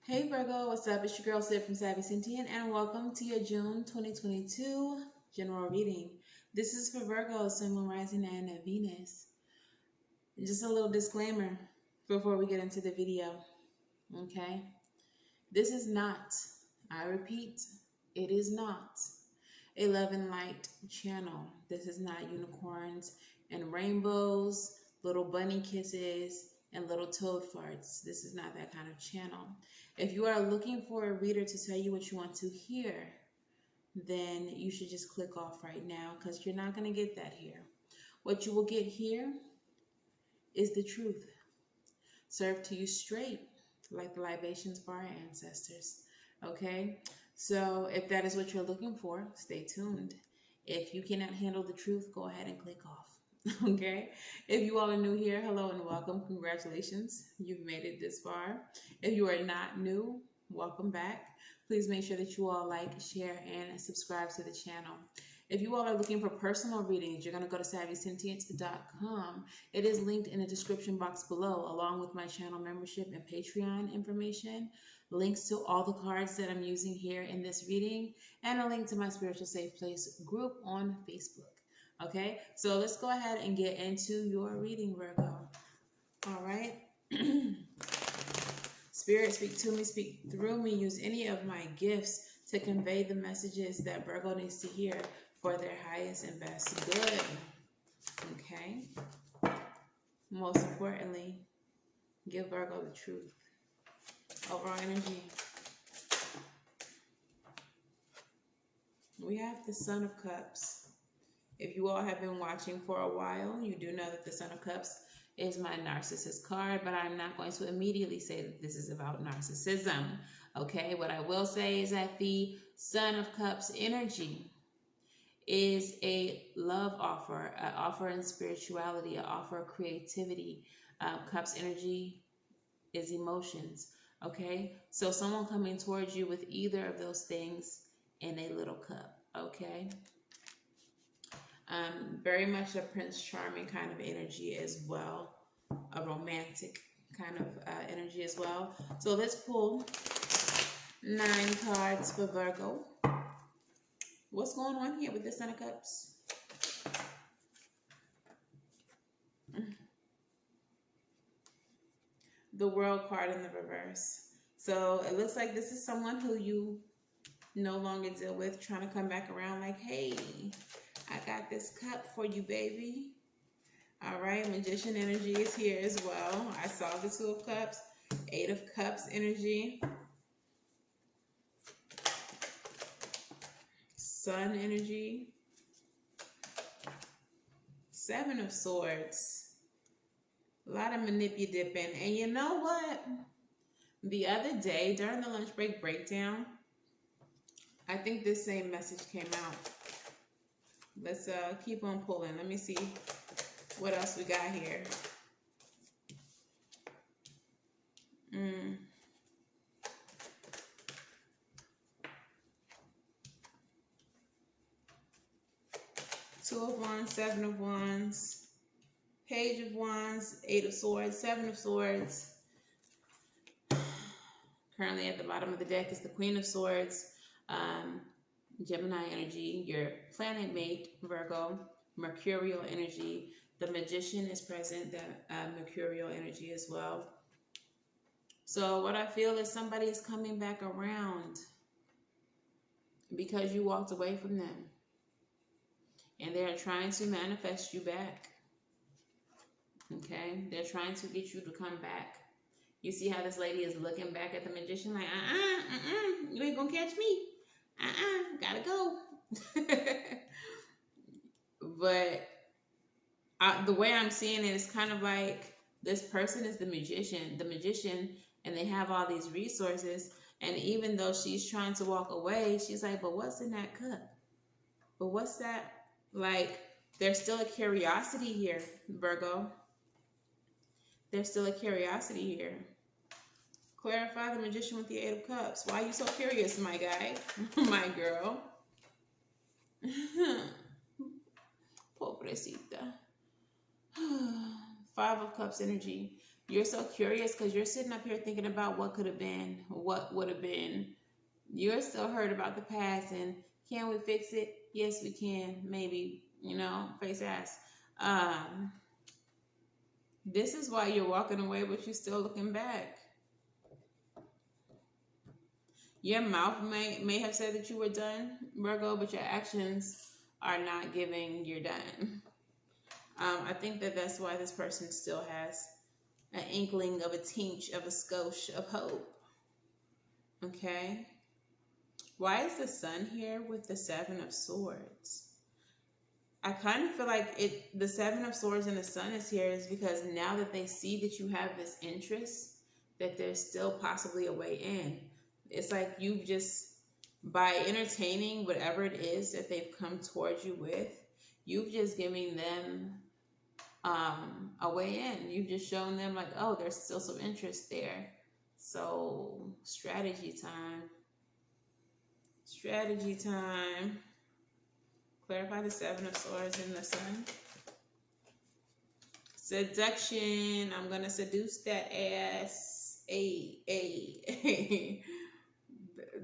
Hey Virgo, what's up? It's your girl Sid from Savy, Sentient, and welcome to your June 2022 general reading. This is for Virgo, Sun, Moon, Rising, and Venus. Just a little disclaimer before we get into the video, okay? This is not, I repeat, it is not a love and light channel. This is not unicorns and rainbows, little bunny kisses, and little toad farts. This is not that kind of channel. If you are looking for a reader to tell you what you want to hear, then you should just click off right now because you're not going to get that here. What you will get here is the truth, served to you straight, like the libations of our ancestors. Okay? So if that is what you're looking for, stay tuned. If you cannot handle the truth, go ahead and click off. Okay, if you all are new here, hello and welcome. Congratulations, you've made it this far. If you are not new, welcome back. Please make sure that you all like, share, and subscribe to the channel. If you all are looking for personal readings, you're going to go to SavySentient.com. It is linked in the description box below, along with my channel membership and Patreon information, links to all the cards that I'm using here in this reading, and a link to my Spiritual Safe Place group on Facebook. Okay, so let's go ahead and get into your reading, Virgo. All right. Spirit, speak to me, speak through me. Use any of my gifts to convey the messages that Virgo needs to hear for their highest and best good. Okay. Most importantly, give Virgo the truth. Overall energy. We have the Sun of Cups. If you all have been watching for a while, you do know that the Sun of Cups is my narcissist card, but I'm not going to immediately say that this is about narcissism. Okay, what I will say is that the Sun of Cups energy is a love offer, an offer in spirituality, an offer of creativity. Cups energy is emotions. Okay, so someone coming towards you with either of those things in a little cup. Okay. Very much a Prince Charming kind of energy as well, a romantic kind of energy as well. So let's pull 9 cards for Virgo. What's going on here with the Sun of Cups? The World card in the reverse. So it looks like this is someone who you no longer deal with, trying to come back around like, hey, I got this cup for you, baby. All right, Magician energy is here as well. I saw the 2 of Cups, 8 of Cups energy. Sun energy. 7 of Swords. A lot of manipulating. And you know what? The other day, during the lunch break breakdown, I think this same message came out. Let's keep on pulling. Let me see what else we got here. Two of Wands, 7 of Wands, Page of Wands, 8 of Swords, 7 of Swords. Currently at the bottom of the deck is the Queen of Swords. Gemini energy, your planet mate, Virgo, Mercurial energy. The Magician is present, the Mercurial energy as well. So what I feel is somebody is coming back around because you walked away from them. And they're trying to manifest you back. Okay? They're trying to get you to come back. You see how this lady is looking back at the Magician like, you ain't gonna catch me. Gotta go. But the way I'm seeing it is kind of like this person is the magician, and they have all these resources. And even though she's trying to walk away, she's like, but what's in that cup? But what's that? Like, there's still a curiosity here, Virgo. There's still a curiosity here. Clarify the Magician with the 8 of Cups. Why are you so curious, my guy? My girl. Pobrecita. 5 of Cups energy. You're so curious because you're sitting up here thinking about what could have been, what would have been. You're still hurt about the past, and can we fix it? Yes, we can. Maybe, face ass. Um, this is why you're walking away, but you're still looking back. Your mouth may have said that you were done, Virgo, but your actions are not giving you're done. I think that's why this person still has an inkling of a tinge of a skosh of hope. Okay. Why is the sun here with the Seven of Swords? I kind of feel like the Seven of Swords and the sun is here is because now that they see that you have this interest, that there's still possibly a way in. It's like you've just, by entertaining whatever it is that they've come towards you with, you've just given them a way in. You've just shown them like, oh, there's still some interest there. So strategy time. Strategy time. Clarify the Seven of Swords in the sun. Seduction. I'm gonna seduce that ass.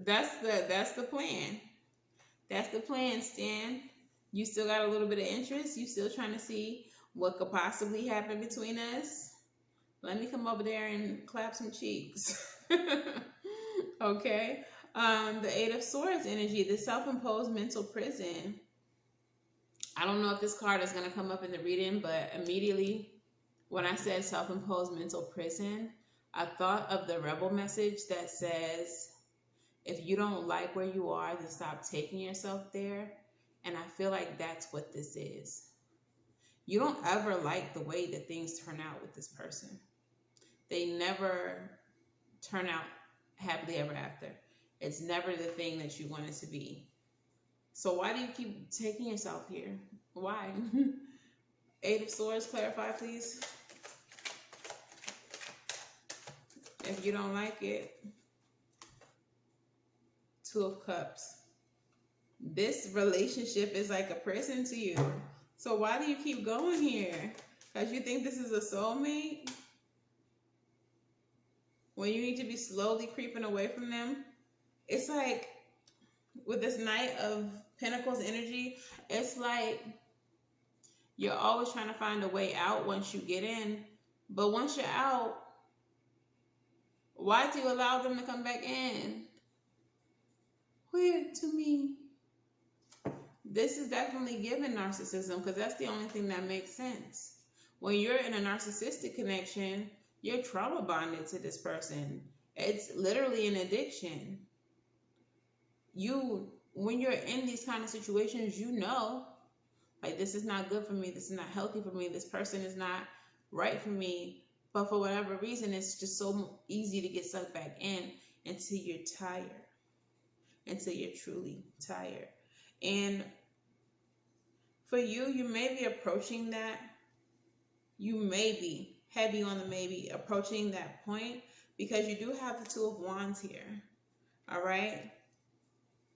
That's the plan. That's the plan, Stan. You still got a little bit of interest. You still trying to see what could possibly happen between us. Let me come over there and clap some cheeks. Okay. The Eight of Swords energy, the self-imposed mental prison. I don't know if this card is going to come up in the reading, but immediately when I said self-imposed mental prison, I thought of the rebel message that says, if you don't like where you are, then stop taking yourself there. And I feel like that's what this is. You don't ever like the way that things turn out with this person. They never turn out happily ever after. It's never the thing that you want it to be. So why do you keep taking yourself here? Why? Eight of Swords, clarify, please. If you don't like it. Two of Cups. This relationship is like a prison to you. So why do you keep going here? Because you think this is a soulmate? When you need to be slowly creeping away from them? It's like, with this Knight of Pentacles energy, it's like you're always trying to find a way out once you get in. But once you're out, why do you allow them to come back in? Weird to me. This is definitely giving narcissism because that's the only thing that makes sense. When you're in a narcissistic connection, you're trauma bonded to this person. It's literally an addiction. When you're in these kind of situations, you know, like, this is not good for me. This is not healthy for me. This person is not right for me. But for whatever reason, it's just so easy to get sucked back in until you're tired. Until you're truly tired. And for you, you may be approaching that. You may be heavy on the maybe approaching that point because you do have the Two of Wands here. All right.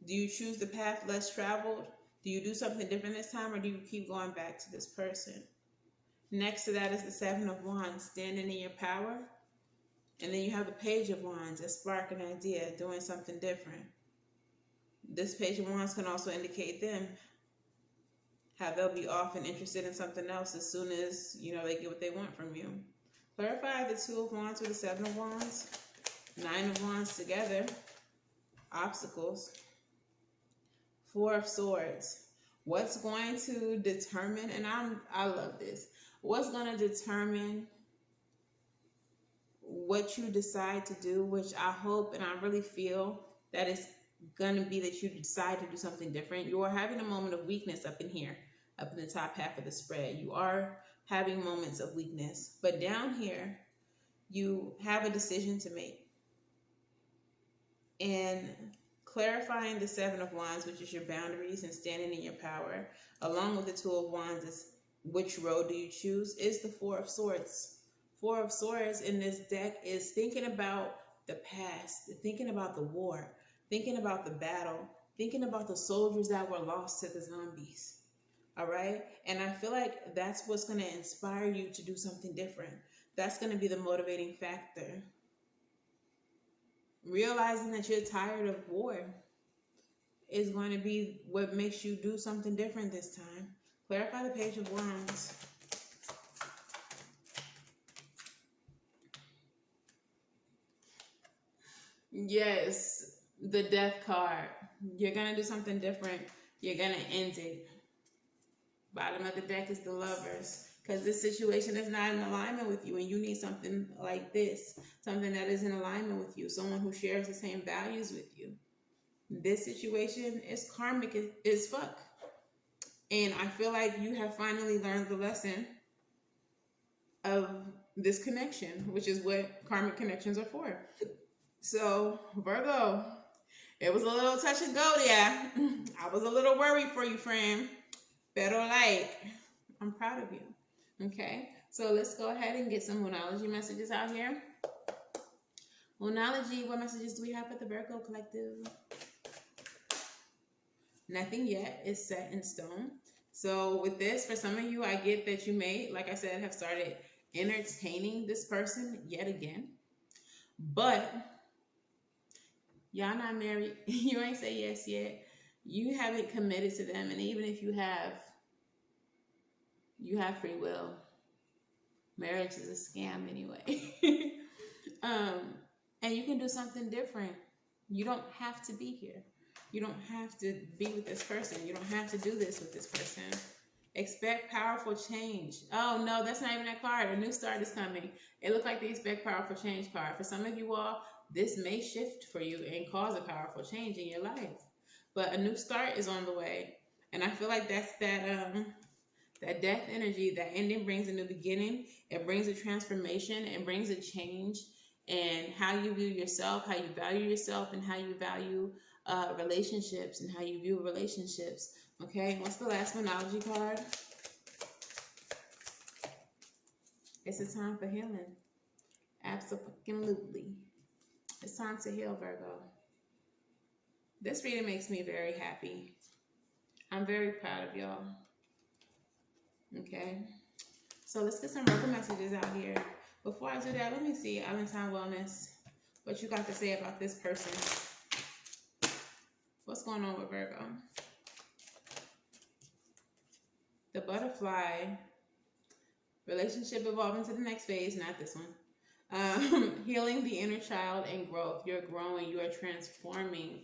Do you choose the path less traveled? Do you do something different this time, or do you keep going back to this person? Next to that is the Seven of Wands, standing in your power. And then you have the Page of Wands, a spark, an idea, doing something different. This Page of Wands can also indicate them, how they'll be off and interested in something else as soon as, they get what they want from you. Clarify the Two of Wands with the Seven of Wands. Nine of Wands together. Obstacles. Four of Swords. What's going to determine, and I love this, what's going to determine what you decide to do, which I hope and I really feel that it's going to be that you decide to do something different. You are having a moment of weakness up in here, up in the top half of the spread. You are having moments of weakness, but down here, you have a decision to make. And clarifying the Seven of Wands, which is your boundaries and standing in your power, along with the Two of Wands is which road do you choose, is the Four of Swords. Four of Swords in this deck is thinking about the past, thinking about the war, thinking about the battle, thinking about the soldiers that were lost to the zombies. All right? And I feel like that's what's going to inspire you to do something different. That's going to be the motivating factor. Realizing that you're tired of war is going to be what makes you do something different this time. Clarify the Page of Wands. Yes, the Death card. You're going to do something different. You're going to end it. Bottom of the deck is the Lovers. Because this situation is not in alignment with you, and you need something like this. Something that is in alignment with you. Someone who shares the same values with you. This situation is karmic as fuck. And I feel like you have finally learned the lesson of this connection, which is what karmic connections are for. So, Virgo, it was a little touch and go there. I was a little worried for you, friend. Better like, I'm proud of you. Okay, so let's go ahead and get some Moonology messages out here. Moonology, what messages do we have for the Virgo collective? Nothing yet is set in stone. So with this, for some of you, I get that you may, like I said, have started entertaining this person yet again. But y'all not married. You ain't say yes yet. You haven't committed to them. And even if you have free will. Marriage is a scam anyway. And you can do something different. You don't have to be here. You don't have to be with this person. You don't have to do this with this person. Expect powerful change. Oh, no, that's not even that card. A new start is coming. It looked like the expect powerful change card. For some of you all, this may shift for you and cause a powerful change in your life. But a new start is on the way. And I feel like that's that death energy. That ending brings a new beginning. It brings a transformation. It brings a change in how you view yourself, how you value yourself, and how you value relationships and how you view relationships. Okay, what's the last Moonology card? It's a time for healing. Absolutely. It's time to heal, Virgo. This reading makes me very happy. I'm very proud of y'all. Okay, so let's get some Virgo messages out here. Before I do that, let me see, Allentown Wellness, what you got to say about this person. What's going on with Virgo? The Butterfly. Relationship evolving to the next phase, not this one. Healing the inner child and growth. You're growing, you are transforming.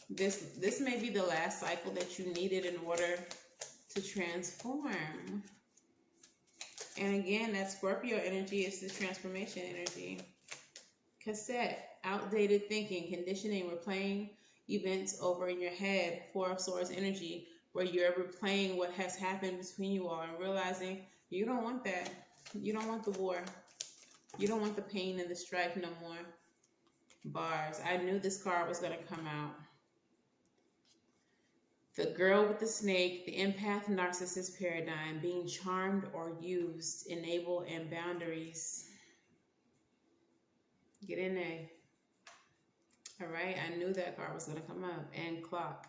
This may be the last cycle that you needed in order to transform. And again, that Scorpio energy is the transformation energy. Cassette, outdated thinking, conditioning, replaying events over in your head. Four of Swords energy, where you're replaying what has happened between you all and realizing you don't want that. You don't want the war. You don't want the pain and the strife no more. Bars. I knew this card was going to come out. The girl with the snake, the empath narcissist paradigm, being charmed or used, enable and boundaries. Get in there. All right, I knew that card was going to come up. And clock.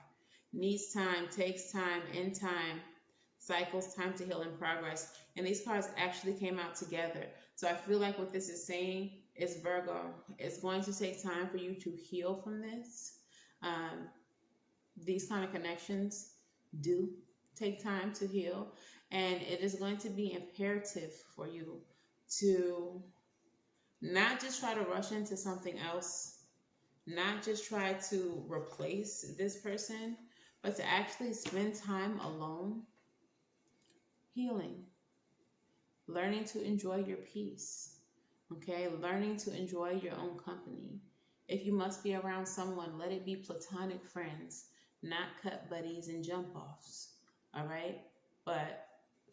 Needs time, takes time, in time, cycles, time to heal, and progress. And these cards actually came out together. So I feel like what this is saying is, Virgo, it's going to take time for you to heal from this. These kind of connections do take time to heal. And it is going to be imperative for you to not just try to rush into something else, not just try to replace this person, but to actually spend time alone, healing, learning to enjoy your peace, okay? Learning to enjoy your own company. If you must be around someone, let it be platonic friends, not cut buddies and jump offs, all right? But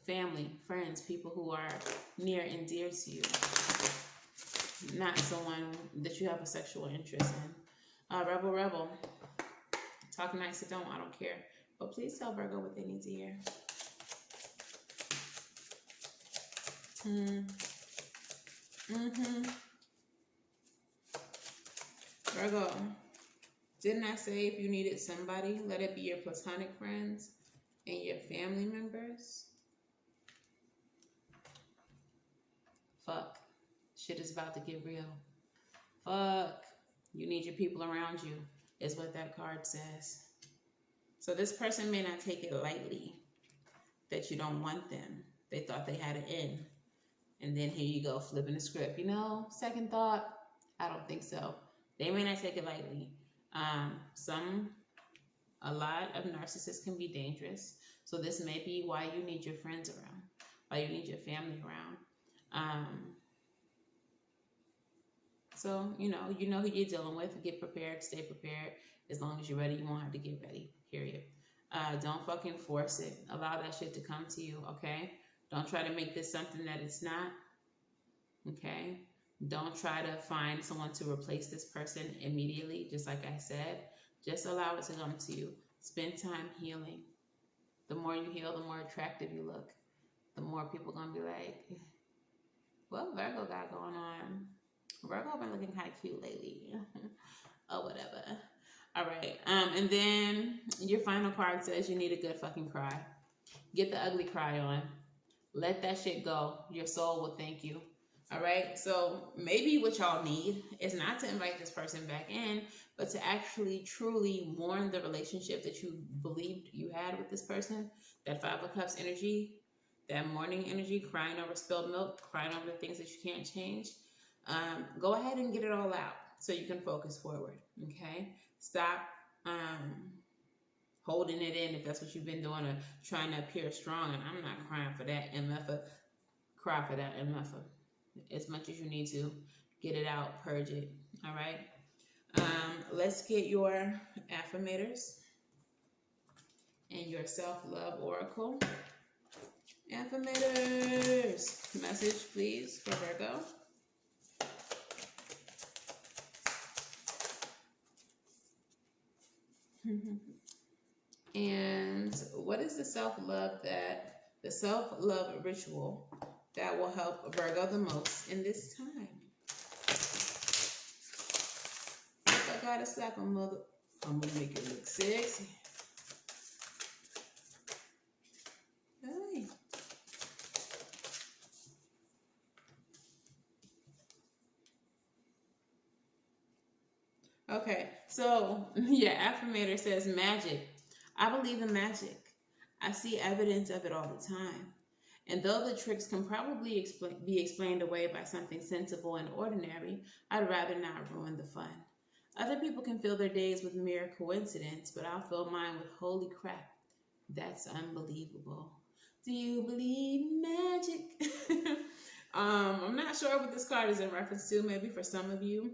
family, friends, people who are near and dear to you, not someone that you have a sexual interest in. Rebel. Talk nice or don't, I don't care. But please tell Virgo what they need to hear. Virgo, didn't I say if you needed somebody, let it be your platonic friends and your family members? Fuck. Shit is about to get real. Fuck. You need your people around you, is what that card says. So this person may not take it lightly that you don't want them. They thought they had an end. And then here you go, flipping the script. You know, second thought, I don't think so. They may not take it lightly. A lot of narcissists can be dangerous. So this may be why you need your friends around, why you need your family around. So, you know who you're dealing with. Get prepared, stay prepared. As long as you're ready, you won't have to get ready, period. Don't fucking force it. Allow that shit to come to you, okay? Don't try to make this something that it's not, okay? Don't try to find someone to replace this person immediately, just like I said. Just allow it to come to you. Spend time healing. The more you heal, the more attractive you look. The more people are going to be like, what Virgo got going on? Virgo been looking kind of cute lately. Oh, whatever. All right. And then your final card says you need a good fucking cry. Get the ugly cry on. Let that shit go. Your soul will thank you. All right. So maybe what y'all need is not to invite this person back in, but to actually truly mourn the relationship that you believed you had with this person. That Five of Cups energy, that mourning energy, crying over spilled milk, crying over the things that you can't change. Go ahead and get it all out so you can focus forward. Okay. Stop holding it in if that's what you've been doing, or trying to appear strong. And I'm not crying for that MF. Cry for that MF. As much as you need to, get it out, purge it. All right. Let's get your affirmators and your self-love oracle. Affirmators, message please for Virgo. And what is the self-love ritual that will help Virgo the most in this time? If I gotta slap a mother, I'm gonna make it look sexy. Hey. Okay, so your affirmator says magic. I believe in magic. I see evidence of it all the time. And though the tricks can probably be explained away by something sensible and ordinary, I'd rather not ruin the fun. Other people can fill their days with mere coincidence, but I'll fill mine with holy crap. That's unbelievable. Do you believe in magic? I'm not sure what this card is in reference to. Maybe for some of you,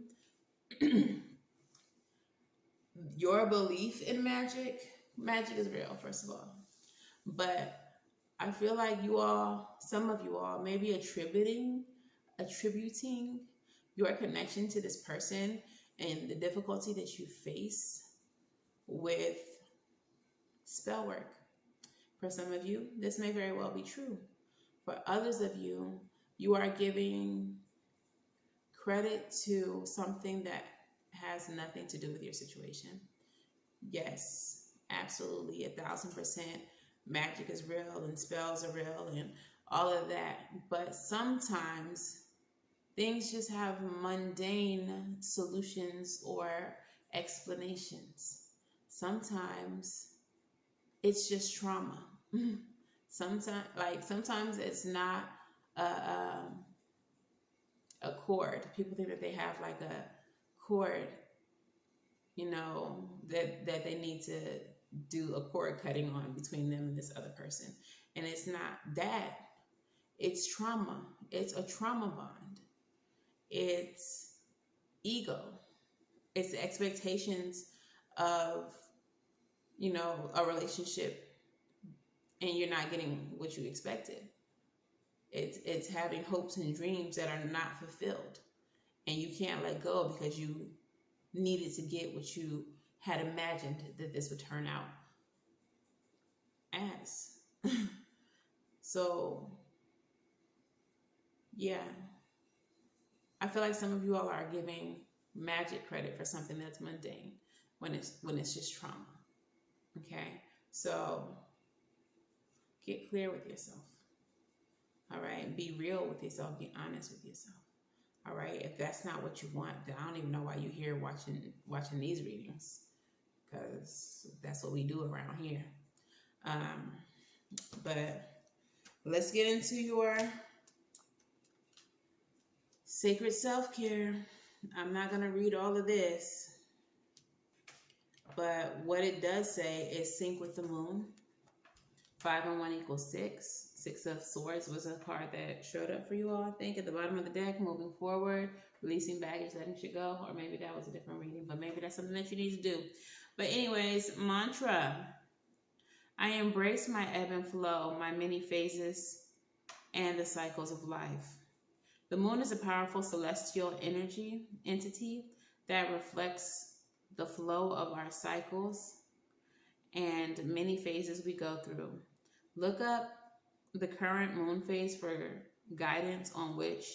your belief in magic is real, first of all. But I feel like some of you all, may be attributing your connection to this person and the difficulty that you face with spell work. For some of you, this may very well be true. For others of you, you are giving credit to something that has nothing to do with your situation. Yes, absolutely, 1,000%. Magic is real and spells are real and all of that. But sometimes things just have mundane solutions or explanations. Sometimes it's just trauma. Sometimes it's not a cord. People think that they have like a cord, that they need to do a cord cutting on between them and this other person. And it's not that. It's trauma. It's a trauma bond. It's ego. It's the expectations of, a relationship, and you're not getting what you expected. It's having hopes and dreams that are not fulfilled, and you can't let go because you needed to get what you had imagined that this would turn out as. So, yeah. I feel like some of you all are giving magic credit for something that's mundane when it's just trauma. Okay? So, get clear with yourself. All right? Be real with yourself. Be honest with yourself. All right. If that's not what you want, then I don't even know why you're here watching these readings, because that's what we do around here. But let's get into your sacred self-care. I'm not going to read all of this, but what it does say is sync with the moon. 5 and 1 equals 6. 6 of Swords was a card that showed up for you all, I think, at the bottom of the deck. Moving forward, releasing baggage, letting shit go. Or maybe that was a different reading, but maybe that's something that you need to do. But anyways, mantra. I embrace my ebb and flow, my many phases, and the cycles of life. The moon is a powerful celestial entity that reflects the flow of our cycles and many phases we go through. Look up the current moon phase for guidance on which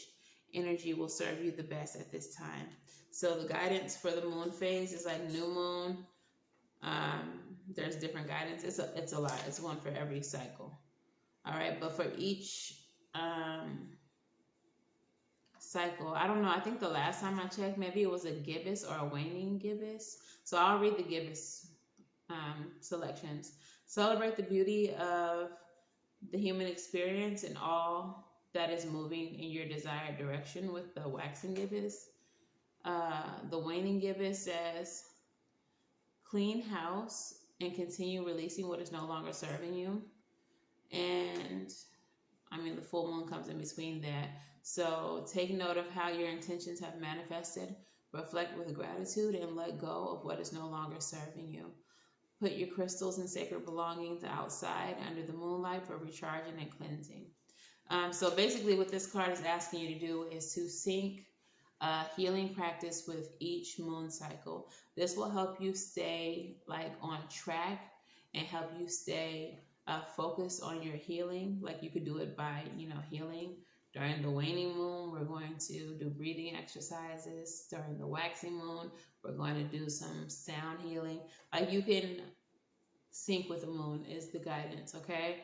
energy will serve you the best at this time. So the guidance for the moon phase is like new moon. There's different guidance. It's a lot. It's one for every cycle. All right, but for each cycle, I don't know. I think the last time I checked, maybe it was a gibbous or a waning gibbous. So I'll read the gibbous selections. Celebrate the beauty of the human experience and all that is moving in your desired direction with the waxing gibbous. The waning gibbous says, clean house and continue releasing what is no longer serving you. And I mean, the full moon comes in between that. So take note of how your intentions have manifested. Reflect with gratitude and let go of what is no longer serving you. Put your crystals and sacred belongings outside under the moonlight for recharging and cleansing. So basically what this card is asking you to do is to sync healing practice with each moon cycle. This will help you stay like on track and help you stay focused on your healing. Like you could do it by, healing. During the waning moon, we're going to do breathing exercises. During the waxing moon, we're going to do some sound healing. Like you can sync with the moon is the guidance, okay?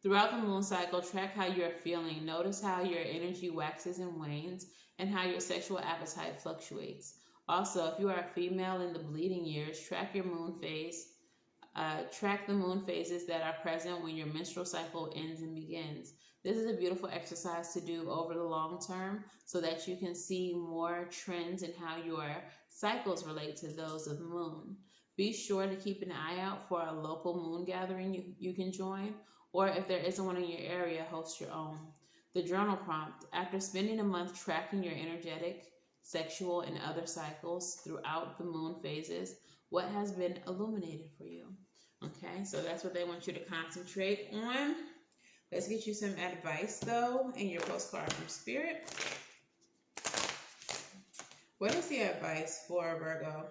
Throughout the moon cycle, track how you're feeling. Notice how your energy waxes and wanes and how your sexual appetite fluctuates. Also, if you are a female in the bleeding years, track your moon phase. Track the moon phases that are present when your menstrual cycle ends and begins. This is a beautiful exercise to do over the long term so that you can see more trends in how your cycles relate to those of the moon. Be sure to keep an eye out for a local moon gathering you can join, or if there isn't one in your area, host your own. The journal prompt. After spending a month tracking your energetic, sexual, and other cycles throughout the moon phases, what has been illuminated for you? Okay, so that's what they want you to concentrate on. Let's get you some advice, though, in your postcard from Spirit. What is the advice for Virgo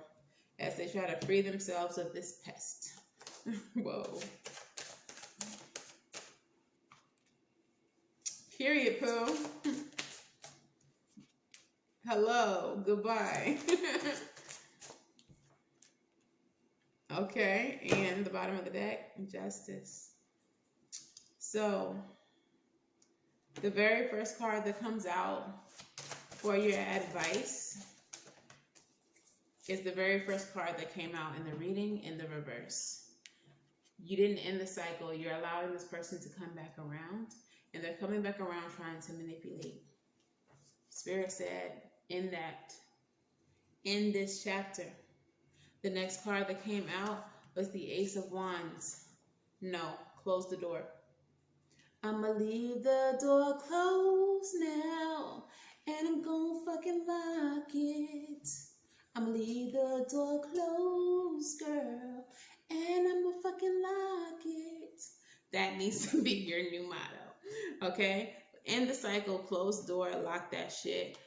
as they try to free themselves of this pest? Whoa. Period, poo. Hello, goodbye. Okay, and the bottom of the deck, Justice. So, the very first card that comes out for your advice is the very first card that came out in the reading in the reverse. You didn't end the cycle. You're allowing this person to come back around, and they're coming back around trying to manipulate. Spirit said, in this chapter. The next card that came out was the Ace of Wands. No, close the door. I'ma leave the door closed now, and I'm gonna fucking lock it. I'ma leave the door closed, girl, and I'ma fucking lock it. That needs to be your new motto, okay? End the cycle, close the door, lock that shit.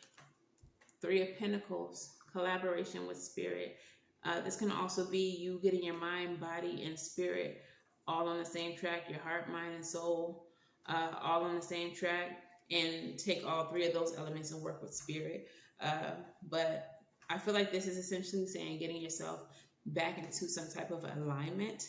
3 of Pentacles, collaboration with Spirit. This can also be you getting your mind, body, and spirit all on the same track, your heart, mind, and soul all on the same track, and take all 3 of those elements and work with Spirit. But I feel like this is essentially saying getting yourself back into some type of alignment,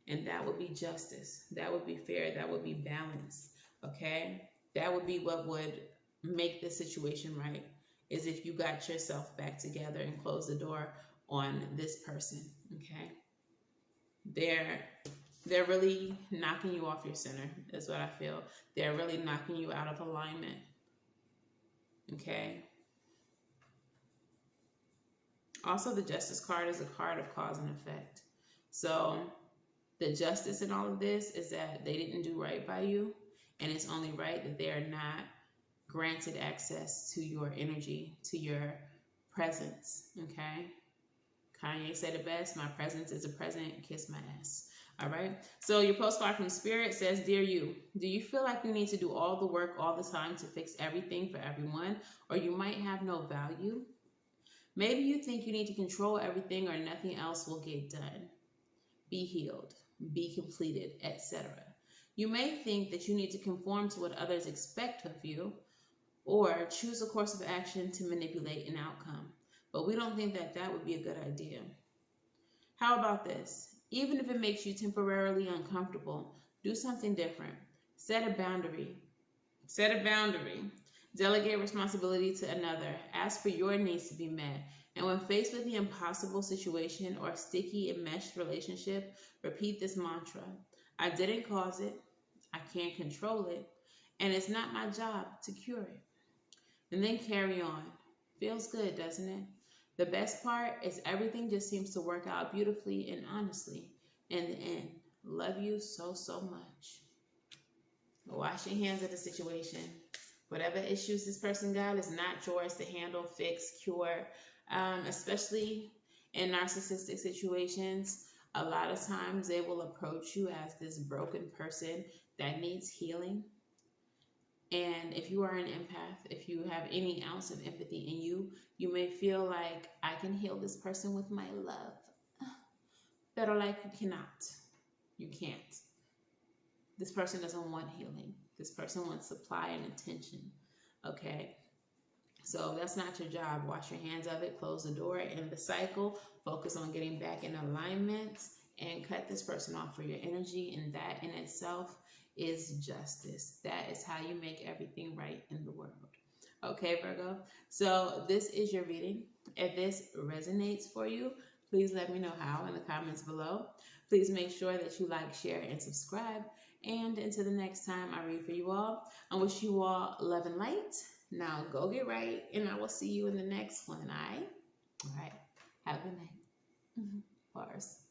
and that would be justice. That would be fair. That would be balanced, okay? That would be what would make the situation right, is if you got yourself back together and closed the door on this person. Okay, they're really knocking you off your center, is what I feel. They're really knocking you out of alignment. Okay. Also, the Justice card is a card of cause and effect. So the justice in all of this is that they didn't do right by you, and it's only right that they are not granted access to your energy, to your presence. Okay. Kanye said it best, my presence is a present, kiss my ass. All right. So your postcard from Spirit says, Dear you, do you feel like you need to do all the work all the time to fix everything for everyone, or you might have no value? Maybe you think you need to control everything or nothing else will get done. Be healed, be completed, etc. You may think that you need to conform to what others expect of you, or choose a course of action to manipulate an outcome. But we don't think that that would be a good idea. How about this? Even if it makes you temporarily uncomfortable, do something different. Set a boundary. Set a boundary. Delegate responsibility to another. Ask for your needs to be met. And when faced with the impossible situation or sticky enmeshed relationship, repeat this mantra. I didn't cause it. I can't control it. And it's not my job to cure it. And then carry on. Feels good, doesn't it? The best part is everything just seems to work out beautifully and honestly in the end. Love you so, so much. Wash your hands of the situation. Whatever issues this person got is not yours to handle, fix, cure, especially in narcissistic situations. A lot of times they will approach you as this broken person that needs healing. And if you are an empath, if you have any ounce of empathy in you, you may feel like I can heal this person with my love. But like you cannot. You can't. This person doesn't want healing. This person wants supply and attention. Okay? So that's not your job. Wash your hands of it, close the door, end the cycle, focus on getting back in alignment, and cut this person off for your energy. And that in itself is justice. That is how you make everything right in the world. Okay, Virgo? So this is your reading. If this resonates for you, please let me know how in the comments below. Please make sure that you like, share, and subscribe. And until the next time I read for you all, I wish you all love and light. Now go get right, and I will see you in the next one. All right? Have a good night. Bars.